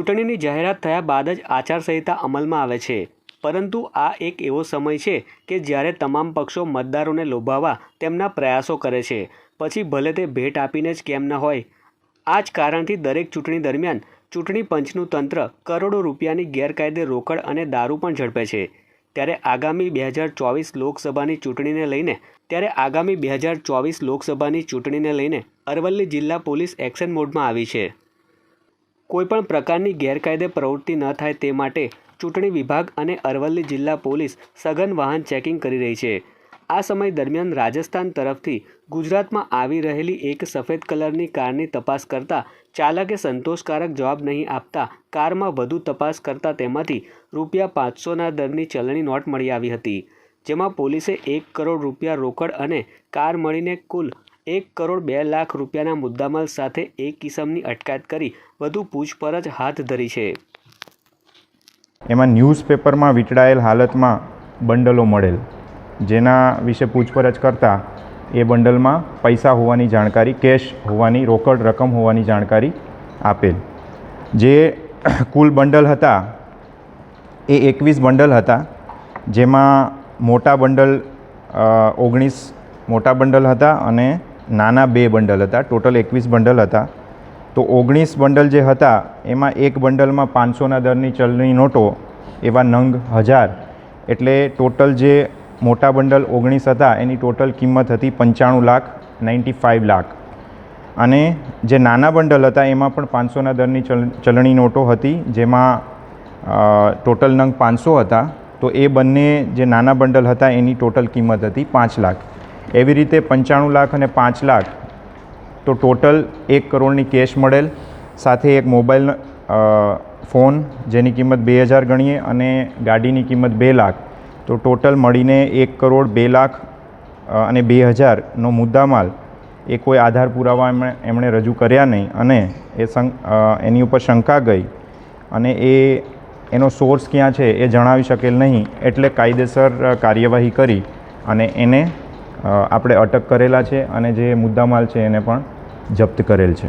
ચૂંટણીની જાહેરાત થયા બાદ જ આચારસંહિતા અમલમાં આવે છે, પરંતુ આ એક એવો સમય છે કે જ્યારે તમામ પક્ષો મતદારોને લોભાવવા તેમના પ્રયાસો કરે છે, પછી ભલે તે ભેટ આપીને જ કેમ ન હોય। આ જ કારણથી દરેક ચૂંટણી દરમિયાન ચૂંટણી પંચનું તંત્ર કરોડો રૂપિયાની ગેરકાયદે રોકડ અને દારૂ પણ ઝડપે છે। ત્યારે આગામી 2024 લોકસભાની ચૂંટણીને લઈને અરવલ્લી જિલ્લા પોલીસ એક્શન મોડમાં આવી છે। કોઈપણ પ્રકારની ગેરકાયદે પ્રવૃત્તિ ન થાય તે માટે ચૂંટણી વિભાગ અને અરવલ્લી જિલ્લા પોલીસ સઘન વાહન ચેકિંગ કરી રહી છે। આ સમય દરમિયાન રાજસ્થાન તરફથી ગુજરાતમાં આવી રહેલી એક સફેદ કલરની કારની તપાસ કરતા ચાલકે સંતોષકારક જવાબ નહીં આપતા કારમાં વધુ તપાસ કરતા તેમાંથી ₹500ના દરની ચલણી નોટ મળી આવી હતી, જેમાં પોલીસે 1 કરોડ રૂપિયા રોકડ અને કાર મળીને કુલ ₹1,02,00,000ના મુદ્દામાલ સાથે એક ઇસમની અટકાયત કરી વધુ પૂછપરછ હાથ ધરી છે। એમાં ન્યૂઝપેપરમાં વીંટળાયેલ હાલતમાં બંડલો મળેલ, જેના વિશે પૂછપરછ કરતાં એ બંડલમાં પૈસા હોવાની જાણકારી, કેશ હોવાની, રોકડ રકમ હોવાની જાણકારી આપેલ। જે કુલ બંડલ હતા એ 21 બંડલ હતા, જેમાં મોટા બંડલ 19 મોટા બંડલ હતા અને નાના 2 બંડલ હતા। ટોટલ 21 બંડલ હતા। તો 19 બંડલ જે હતા એમાં એક બંડલમાં 500ના દરની ચલણી નોટો એવા નંગ 1000, એટલે ટોટલ જે મોટા બંડલ 19 હતા એની ટોટલ કિંમત હતી 95,95,00,000 અને જે નાના બંડલ હતા એમાં પણ 500ના દરની ચલણી નોટો હતી, જેમાં ટોટલ નંગ 500 હતા। તો એ બંને જે નાના બંડલ હતા એની ટોટલ કિંમત હતી 5 લાખ। એવી રીતે 95 લાખ અને 5 લાખ, તો ટોટલ 1 કરોડની કેશ મળેલ, સાથે એક મોબાઈલ ફોન જેની કિંમત 2000 ગણીએ અને ગાડીની કિંમત 2 લાખ, તો ટોટલ મળીને 1,02,00,000 અને 2000નો મુદ્દામાલ એ કોઈ આધાર પુરાવા એમણે રજૂ કર્યા નહીં અને એની ઉપર શંકા ગઈ અને એનો સોર્સ ક્યાં છે એ જણાવી શકેલ નહીં, એટલે કાયદેસર કાર્યવાહી કરી અને એને આપણે અટક કરેલા છે અને જે મુદ્દામાલ છે એને પણ જપ્ત કરેલ છે।